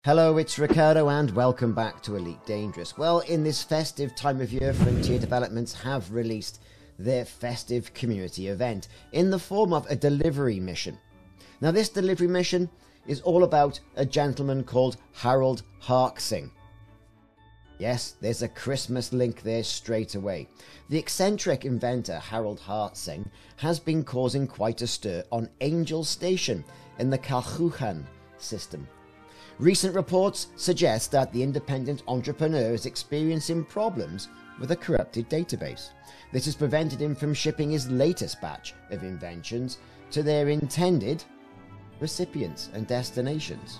Hello, it's Ricardo and welcome back to Elite Dangerous. Well, in this festive time of year, Frontier Developments have released their festive community event in the form of a delivery mission. Now, this delivery mission is all about a gentleman called Harald Harksing. Yes, there's a Christmas link there straight away. The eccentric inventor Harald Harksing has been causing quite a stir on Angel Station in the Calhuacan system. Recent reports suggest that the independent entrepreneur is experiencing problems with a corrupted database. This has prevented him from shipping his latest batch of inventions to their intended recipients and destinations.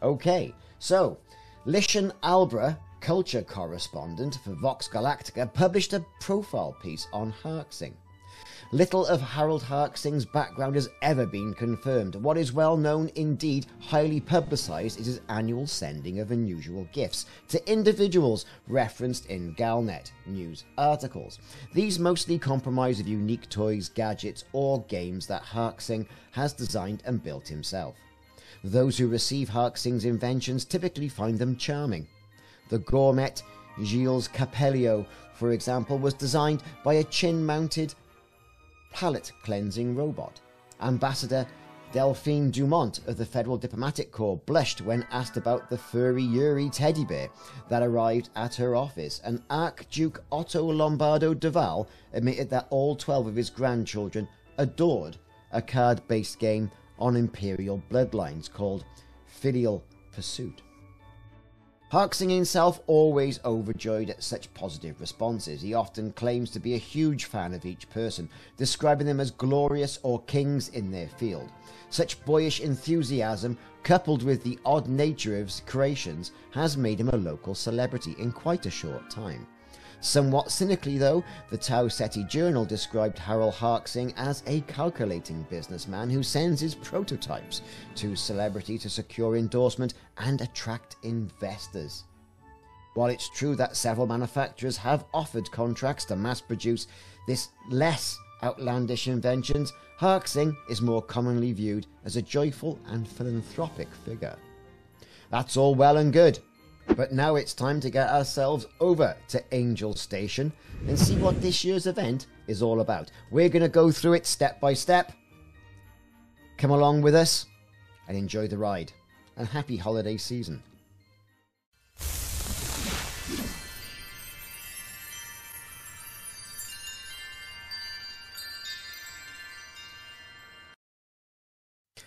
Okay, so Lishan Albra, culture correspondent for Vox Galactica, published a profile piece on Harksing. Little of Harald Harksing's background has ever been confirmed. What is well known, indeed highly publicised, is his annual sending of unusual gifts to individuals referenced in Galnet news articles. These mostly comprise of unique toys, gadgets or games that Harksing has designed and built himself. Those who receive Harksing's inventions typically find them charming. The gourmet Gilles Capello, for example, was designed by a chin-mounted palate cleansing robot. Ambassador Delphine Dumont of the Federal Diplomatic Corps blushed when asked about the furry Yuri teddy bear that arrived at her office, and Archduke Otto Lombardo Duval admitted that all 12 of his grandchildren adored a card-based game on imperial bloodlines called Filial Pursuit. Harksing himself always overjoyed at such positive responses. He often claims to be a huge fan of each person, describing them as glorious or kings in their field. Such boyish enthusiasm, coupled with the odd nature of his creations, has made him a local celebrity in quite a short time. Somewhat cynically, though, the Tau Ceti Journal described Harald Harksing as a calculating businessman who sends his prototypes to celebrity to secure endorsement and attract investors. While it's true that several manufacturers have offered contracts to mass produce this less outlandish inventions, Harksing is more commonly viewed as a joyful and philanthropic figure. That's all well and good. But now it's time to get ourselves over to Angel Station and see what this year's event is all about. We're going to go through it step by step. Come along with us and enjoy the ride. And happy holiday season.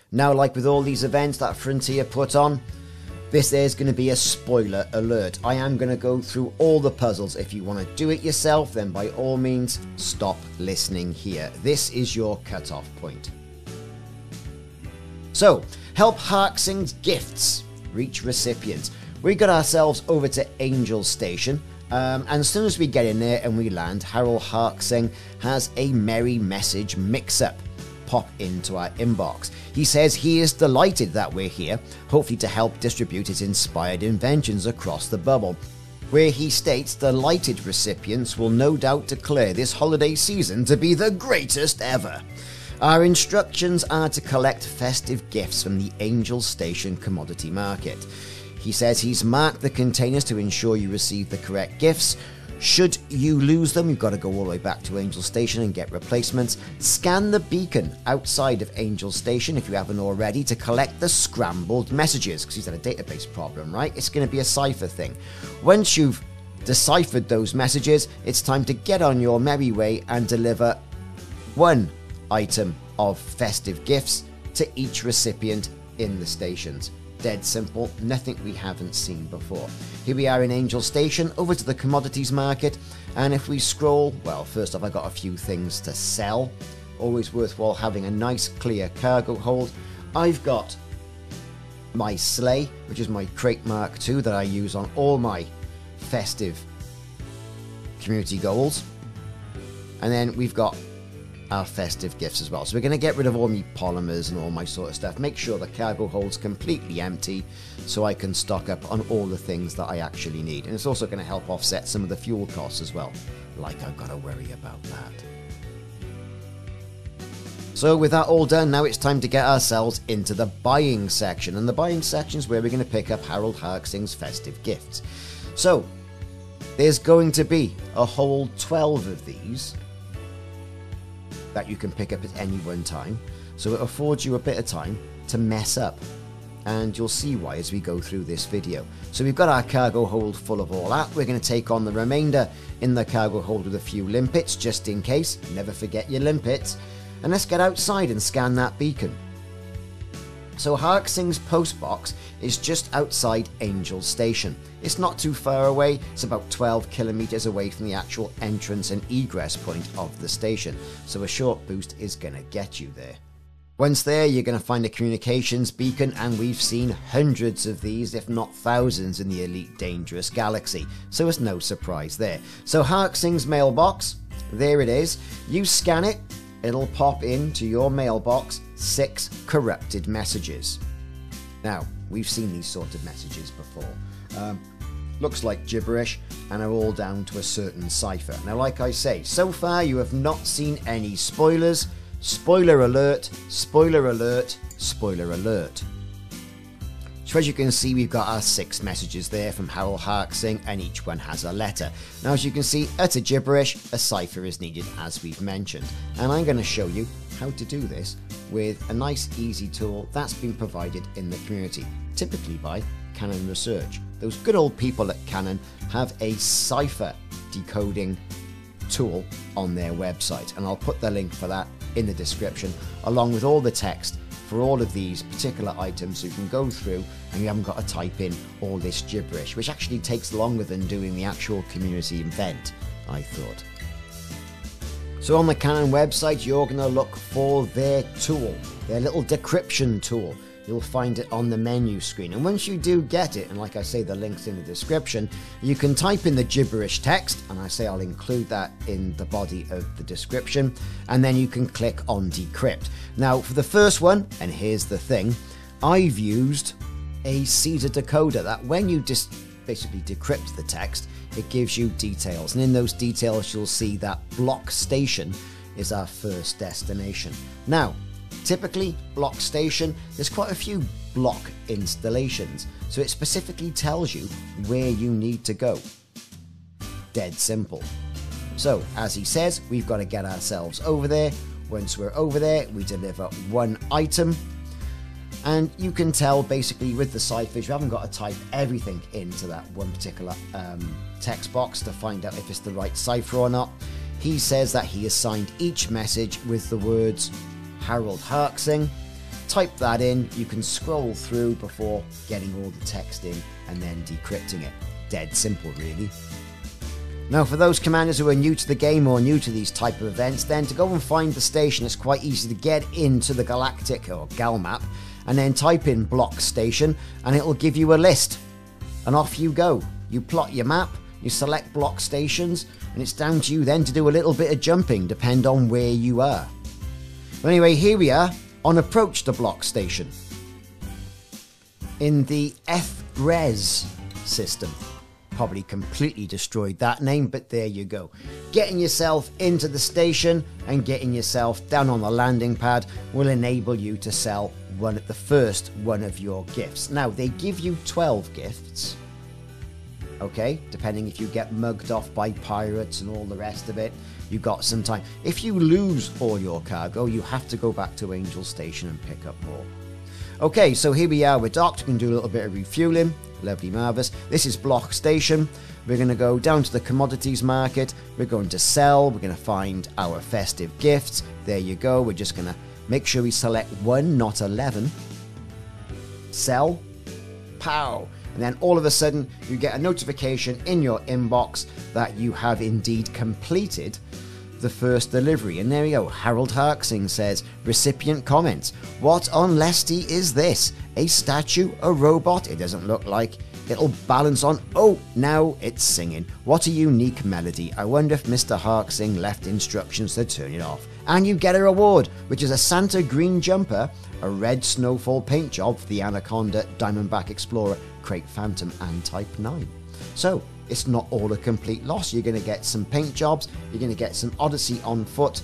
Now, like with all these events that Frontier put on, this is going to be a spoiler alert. I am going to go through all the puzzles. If you want to do it yourself, then by all means, stop listening here. This is your cutoff point. So, help Harksing's gifts reach recipients. We got ourselves over to Angel Station, and as soon as we get in there and we land, Harald Harksing has a merry message mix-up pop into our inbox. He says he is delighted that we're here, hopefully to help distribute his inspired inventions across the bubble, where he states delighted recipients will no doubt declare this holiday season to be the greatest ever. Our instructions are to collect festive gifts from the Angel Station commodity market. He says he's marked the containers to ensure you receive the correct gifts. Should you lose them, you've got to go all the way back to Angel Station and get replacements. Scan the beacon outside of Angel Station if you haven't already to collect the scrambled messages, because he's had a database problem, right? It's going to be a cipher thing. Once you've deciphered those messages, it's time to get on your merry way and deliver one item of festive gifts to each recipient in the stations. Dead simple, nothing we haven't seen before. Here we are in Angel Station, over to the commodities market, and if we scroll, well, first off, I got a few things to sell. Always worthwhile having a nice clear cargo hold. I've got my sleigh, which is my Crate Mark II that I use on all my festive community goals. And then we've got our festive gifts as well. So we're going to get rid of all my polymers and all my sort of stuff. Make sure the cargo hold's completely empty so I can stock up on all the things that I actually need. And it's also going to help offset some of the fuel costs as well. Like I've got to worry about that. So with that all done, now it's time to get ourselves into the buying section. And the buying section is where we're going to pick up Harald Harksing's festive gifts. So there's going to be a whole 12 of these that you can pick up at any one time. So it affords you a bit of time to mess up. And you'll see why as we go through this video. So we've got our cargo hold full of all that. We're going to take on the remainder in the cargo hold with a few limpets, just in case. Never forget your limpets. And let's get outside and scan that beacon. So Harksing's post box is just outside Angel Station. It's not too far away. It's about 12 kilometers away from the actual entrance and egress point of the station. So a short boost is going to get you there. Once there, you're going to find a communications beacon, and we've seen hundreds of these, if not thousands, in the Elite Dangerous galaxy, so it's no surprise there. So Harksing's mailbox, there it is. You scan it, it'll pop into your mailbox 6 corrupted messages. Now, we've seen these sort of messages before. Looks like gibberish, and are all down to a certain cipher. Now, like I say, so far you have not seen any spoilers. Spoiler alert, spoiler alert, spoiler alert. So as you can see, we've got our 6 messages there from Harald Harksing, and each one has a letter. Now as you can see, utter gibberish, a cipher is needed as we've mentioned. And I'm going to show you how to do this with a nice easy tool that's been provided in the community, typically by Canonn Research. Those good old people at Canonn have a cipher decoding tool on their website, and I'll put the link for that in the description, along with all the text for all of these particular items, so you can go through and you haven't got to type in all this gibberish, which actually takes longer than doing the actual community event, I thought. So on the Canonn website, you're going to look for their tool, their little decryption tool. You'll find it on the menu screen, and once you do get it, and like I say, the link's in the description, you can type in the gibberish text, and I say I'll include that in the body of the description, and then you can click on decrypt. Now for the first one, and here's the thing, I've used a Caesar decoder that when you basically decrypt the text, it gives you details, and in those details you'll see that block station is our first destination. Now typically, block station, there's quite a few block installations, so it specifically tells you where you need to go. Dead simple. So, as he says, we've got to get ourselves over there. Once we're over there, we deliver 1 item. And you can tell, basically, with the ciphers, you haven't got to type everything into that one particular text box to find out if it's the right cipher or not. He says that he has signed each message with the words Harald Harksing. Type that in, you can scroll through before getting all the text in and then decrypting it. Dead simple, really. Now for those commanders who are new to the game or new to these type of events, then to go and find the station, it's quite easy to get into the galactic or gal map and then type in block station and it'll give you a list, and off you go. You plot your map, you select block stations, and it's down to you then to do a little bit of jumping, depend on where you are. But anyway, here we are on approach to block station in the F-Res system. Probably completely destroyed that name, but there you go. Getting yourself into the station and getting yourself down on the landing pad will enable you to sell the first one of your gifts. Now, they give you 12 gifts, okay, depending if you get mugged off by pirates and all the rest of it. You got some time. If you lose all your cargo, you have to go back to Angel Station and pick up more. Okay, so here we are. We're docked. We can do a little bit of refueling. Lovely, marvellous. This is block station. We're going to go down to the commodities market. We're going to sell. We're going to find our festive gifts. There you go. We're just going to make sure we select 1, not 11. Sell. Pow. And then all of a sudden, you get a notification in your inbox that you have indeed completed the first delivery. And there we go. Harald Harksing says, recipient comments. What on Lesty is this? A statue? A robot? It doesn't look like. It'll balance on. Oh, now it's singing. What a unique melody. I wonder if Mr. Harksing left instructions to turn it off. And you get a reward, which is a Santa green jumper, a red snowfall paint job for the Anaconda, Diamondback Explorer, Crate Phantom, and Type 9. So, it's not all a complete loss. You're going to get some paint jobs, you're going to get some Odyssey on foot,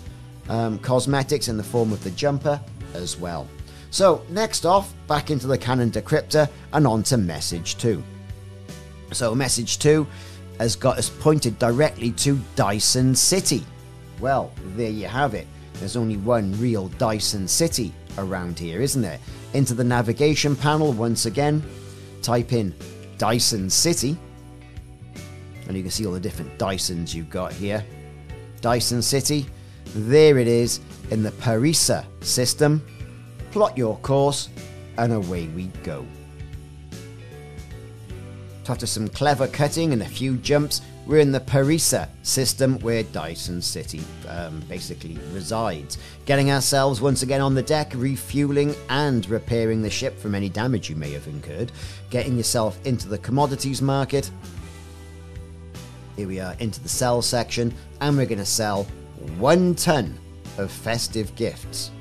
cosmetics in the form of the jumper as well. So next off, back into the Canonn decryptor and on to message 2. So message 2 has got us pointed directly to Dyson City. Well, there you have it. There's only one real Dyson City around here, isn't there? Into the navigation panel once again, type in Dyson City, and you can see all the different Dysons you've got here. Dyson City, there it is in the Parisa system. Plot your course, and away we go. After some clever cutting and a few jumps, we're in the Parisa system where Dyson City basically resides. Getting ourselves once again on the deck, refueling and repairing the ship from any damage you may have incurred. Getting yourself into the commodities market. Here we are into the sell section, and we're going to sell 1 ton of festive gifts.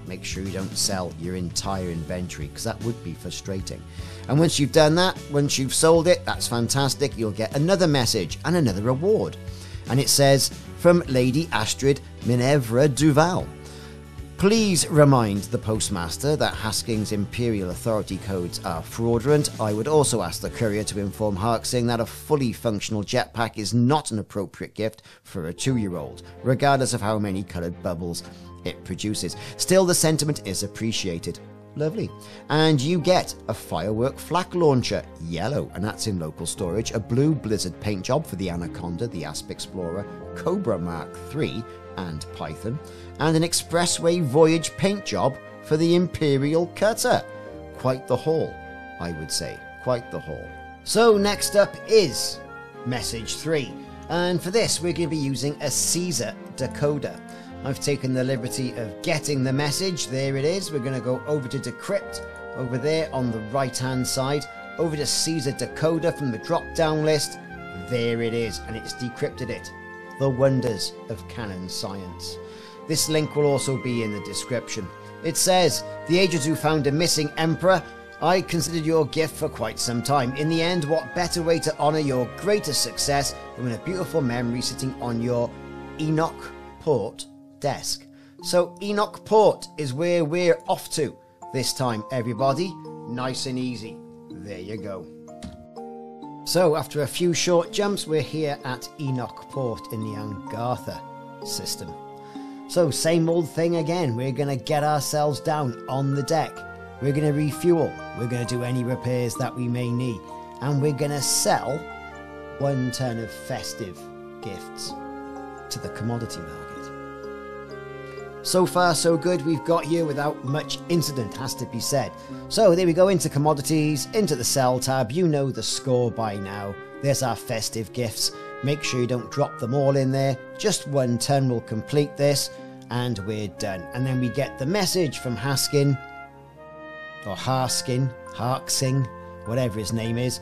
Make sure you don't sell your entire inventory, because that would be frustrating. And once you've done that, once you've sold it, that's fantastic. You'll get another message and another reward. And it says, from Lady Astrid Minerva Duval. Please remind the postmaster that Harksing's Imperial Authority codes are fraudulent. I would also ask the courier to inform Harksing that a fully functional jetpack is not an appropriate gift for a 2-year-old, regardless of how many coloured bubbles it produces. Still, the sentiment is appreciated. Lovely. And you get a firework flak launcher, yellow, and that's in local storage, a blue blizzard paint job for the Anaconda, the Asp Explorer, Cobra Mark III, and Python, and an expressway voyage paint job for the Imperial Cutter. Quite the haul, I would say. Quite the haul. So next up is message 3. And for this, we're going to be using a Caesar decoder. I've taken the liberty of getting the message. There it is. We're going to go over to Decrypt, over there on the right-hand side, over to Caesar decoder from the drop-down list. There it is, and it's decrypted it. The wonders of Canonn science. This link will also be in the description. It says, the agents who found a missing emperor, I considered your gift for quite some time. In the end, what better way to honour your greatest success than with a beautiful memory sitting on your Enoch Port desk. So Enoch Port is where we're off to this time, everybody. Nice and easy. There you go. So after a few short jumps, we're here at Enoch Port in the Angartha system. So same old thing again. We're going to get ourselves down on the deck. We're going to refuel. We're going to do any repairs that we may need. And we're going to sell 1 ton of festive gifts to the commodity market. So far so good, we've got here without much incident, has to be said. So there we go, into commodities, into the sell tab. You know the score by now. There's our festive gifts. Make sure you don't drop them all in there. Just 1 ton will complete this, and we're done. And then we get the message from Harksing, or Harksing, whatever his name is,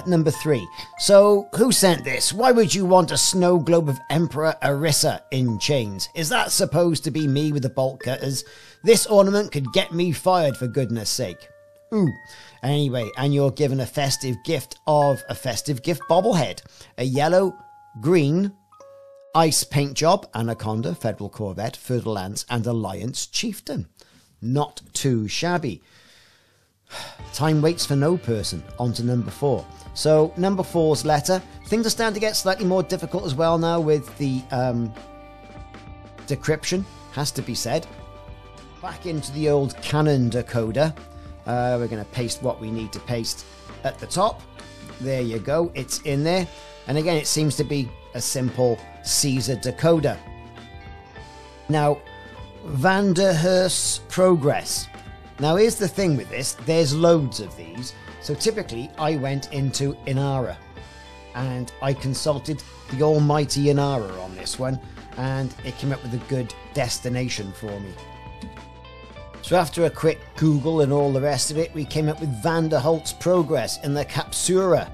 number 3. So, who sent this? Why would you want a snow globe of Emperor Arissa in chains? Is that supposed to be me with the bolt cutters? This ornament could get me fired, for goodness sake. Ooh. Anyway, and you're given a festive gift of a festive gift bobblehead. A yellow, green, ice paint job, Anaconda, Federal Corvette, Fertile Lance, and Alliance Chieftain. Not too shabby. Time waits for no person. On to number 4. So number 4's letter. Things are starting to get slightly more difficult as well now with the decryption, has to be said. Back into the old Canonn decoder. We're going to paste what we need to paste at the top. There you go. It's in there. And again, it seems to be a simple Caesar decoder. Now, Vanderhurst's Progress. Now, here's the thing with this. There's loads of these. So typically, I went into Inara and I consulted the almighty Inara on this one, and it came up with a good destination for me. So after a quick Google and all the rest of it, we came up with Vanderholt's Progress in the Capsura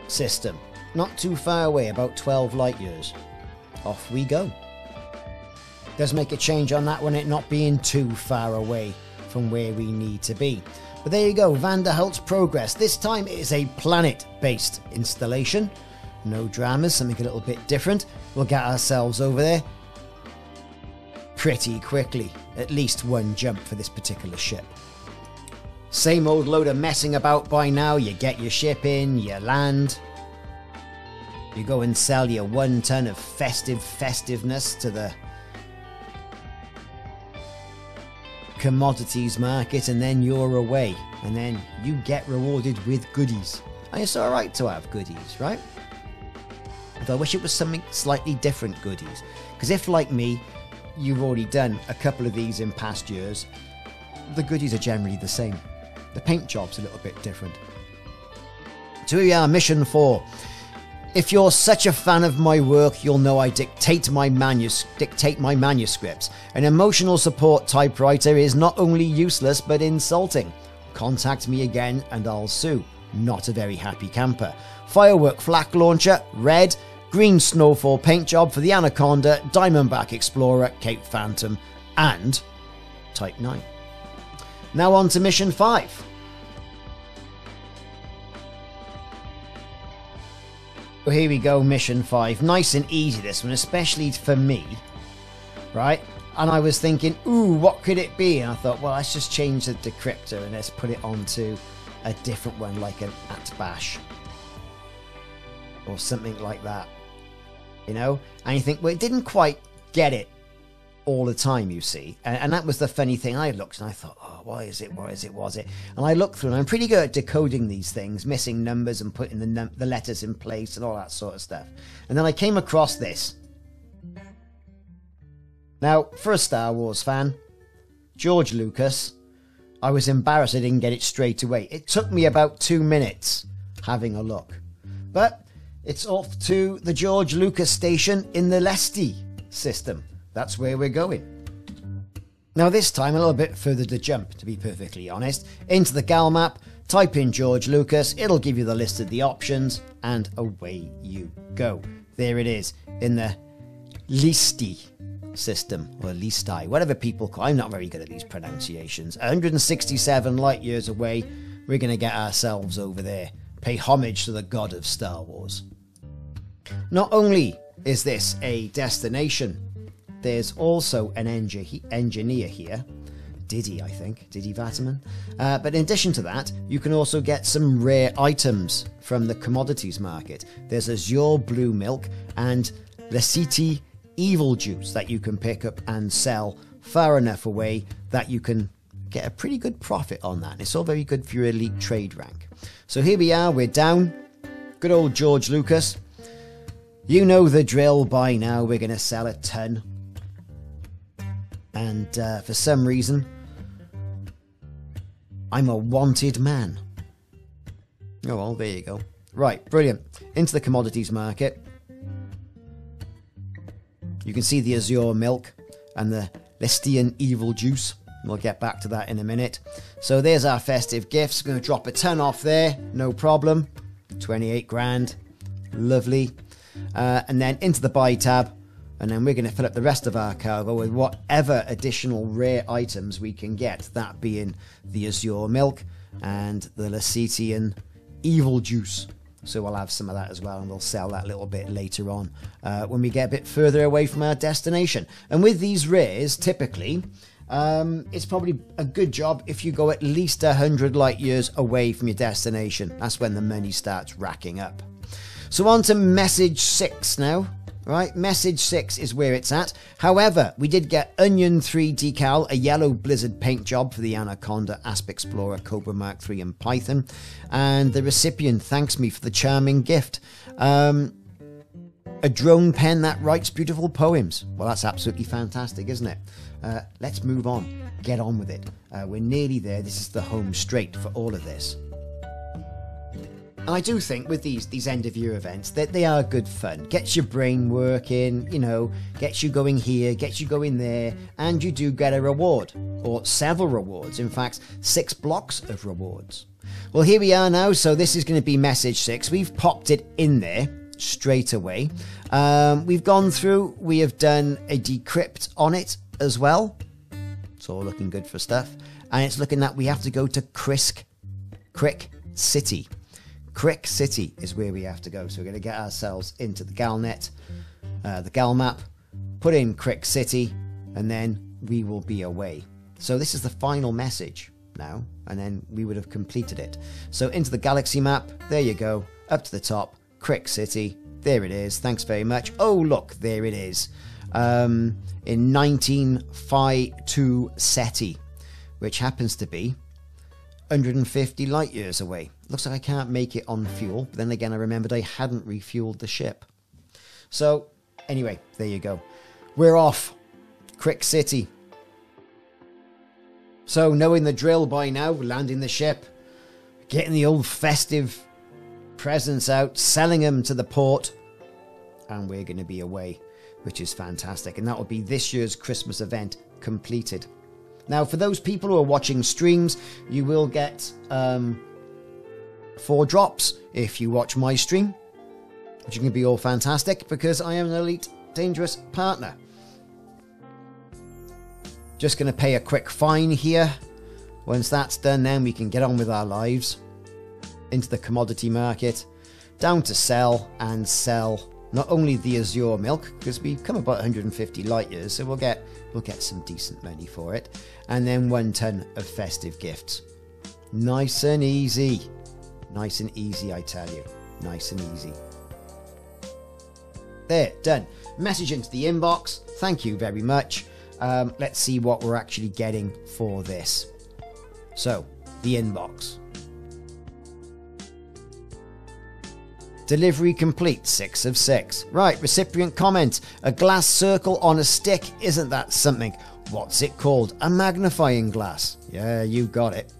system. Not too far away, about 12 light years. Off we go. Does make a change on that one, it not being too far away from where we need to be. But there you go, Vanderholt's Progress. This time it is a planet-based installation. No dramas, something a little bit different. We'll get ourselves over there. pretty quickly. At least one jump for this particular ship. Same old load of messing about by now. You get your ship in, you land. You go and sell your 1 ton of festiveness to the commodities market, and then you're away. And then you get rewarded with goodies. And it's alright to have goodies, right? Although I wish it was something slightly different goodies. Because if, like me, you've already done a couple of these in past years, the goodies are generally the same. The paint job's a little bit different. So here we are, mission 4. If you're such a fan of my work, you'll know I dictate my manuscripts. An emotional support typewriter is not only useless but insulting. Contact me again and I'll sue. Not a very happy camper. Firework flak launcher, red. Green snowfall paint job for the Anaconda, Diamondback Explorer, Cape Phantom, and Type 9. Now on to mission 5. Well, here we go, mission 5. Nice and easy, this one, especially for me, right? And I was thinking, ooh, what could it be? And I thought, well, let's just change the decryptor and let's put it onto a different one, like an @bash or something like that, you know? And you think, well, it didn't quite get it all the time, you see. And that was the funny thing. I looked and I thought, oh, was it? And I looked through and I'm pretty good at decoding these things, missing numbers and putting the letters in place and all that sort of stuff. And then I came across this. Now, for a Star Wars fan, George Lucas, I was embarrassed I didn't get it straight away. It took me about 2 minutes having a look. But it's off to the George Lucas station in the Lesti system. That's where we're going. Now this time a little bit further to jump, to be perfectly honest. Into the GAL map, type in George Lucas, it'll give you the list of the options, and away you go. There it is, in the Listi system, or Listi, whatever people call it. I'm not very good at these pronunciations. 167 light years away, we're going to get ourselves over there. Pay homage to the god of Star Wars. Not only is this a destination, there's also an engineer here, Diddy, I think, Diddy Vatterman. But in addition to that, you can also get some rare items from the commodities market. There's Azure Blue Milk and Leciti Evil Juice that you can pick up and sell far enough away that you can get a pretty good profit on that. It's all very good for your elite trade rank. So here we are, we're down. Good old George Lucas. You know the drill by now, we're going to sell a ton. And for some reason, I'm a wanted man. Oh, well, there you go. Right, brilliant. Into the commodities market. You can see the Azure Milk and the Lestian Evil Juice. We'll get back to that in a minute. So there's our festive gifts. Going to drop a ton off there. No problem. 28 grand. Lovely. And then into the buy tab. And then we're going to fill up the rest of our cargo with whatever additional rare items we can get. That being the Azure Milk and the Lecitian Evil Juice. So we'll have some of that as well, and we'll sell that a little bit later on when we get a bit further away from our destination. And with these rares, typically, it's probably a good job if you go at least 100 light years away from your destination. That's when the money starts racking up. So on to message 6 now. Right, message 6 is where it's at. However, we did get Onion 3 decal, a yellow blizzard paint job for the Anaconda, Asp Explorer, Cobra Mark 3 and Python. And the recipient thanks me for the charming gift. A drone pen that writes beautiful poems. Well, that's absolutely fantastic, isn't it? Let's move on. Get on with it. We're nearly there. This is the home straight for all of this. And I do think with these end-of-year events that they are good fun. Gets your brain working, you know, gets you going here, gets you going there, and you do get a reward, or several rewards. In fact, 6 blocks of rewards. Well, here we are now, so this is going to be message 6. We've popped it in there straight away. We've gone through, we have done a decrypt on it as well. It's all looking good for stuff. And it's looking that we have to go to Crick City. Crick City is where we have to go. So we're going to get ourselves into the GalNet, the GAL map, put in Crick City, and then we will be away. So this is the final message now, and then we would have completed it. So into the galaxy map, there you go, up to the top, Crick City, there it is, thanks very much. Oh look, there it is, in 1952 SETI, which happens to be 150 light years away. Looks like I can't make it on fuel, but then again I remembered I hadn't refueled the ship. So anyway, there you go, we're off, Crick City. So knowing the drill by now, landing the ship, getting the old festive presents out, selling them to the port, and we're going to be away, which is fantastic. And that will be this year's Christmas event completed. Now, for those people who are watching streams, you will get 4 drops if you watch my stream, which is going to be all fantastic because I am an Elite Dangerous partner. Just going to pay a quick fine here. Once that's done, then we can get on with our lives. Into the commodity market, down to sell, and sell not only the Azure milk, because we've come about 150 light years, so we'll get some decent money for it, and then 1 ton of festive gifts. Nice and easy. Nice and easy, I tell you. Nice and easy. There, done. Message into the inbox. Thank you very much. Let's see what we're actually getting for this. So, the inbox. Delivery complete, 6 of 6. Right, recipient comment. A glass circle on a stick, isn't that something? What's it called? A magnifying glass. Yeah, you got it.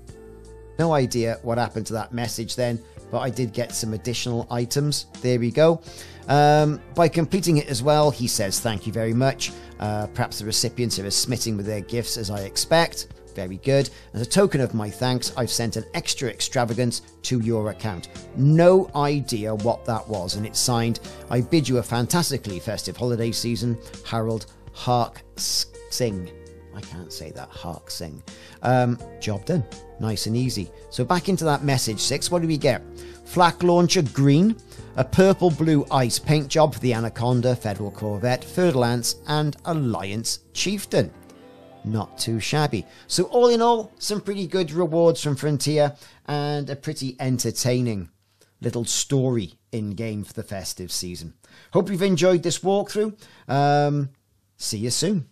No idea what happened to that message then, but I did get some additional items. There we go. By completing it as well, he says thank you very much. Perhaps the recipients are smitten with their gifts as I expect. Very good. As a token of my thanks, I've sent an extra extravagance to your account. No idea what that was, and it's signed, I bid you a fantastically festive holiday season, Harald Harksing. I can't say that, Harksing. Job done. Nice and easy. So back into that message 6, what do we get? Flak launcher green, a purple blue ice paint job for the Anaconda, Federal Corvette, Fer-de-Lance, and Alliance Chieftain. Not too shabby. So all in all, some pretty good rewards from Frontier and a pretty entertaining little story in-game for the festive season. Hope you've enjoyed this walkthrough. See you soon.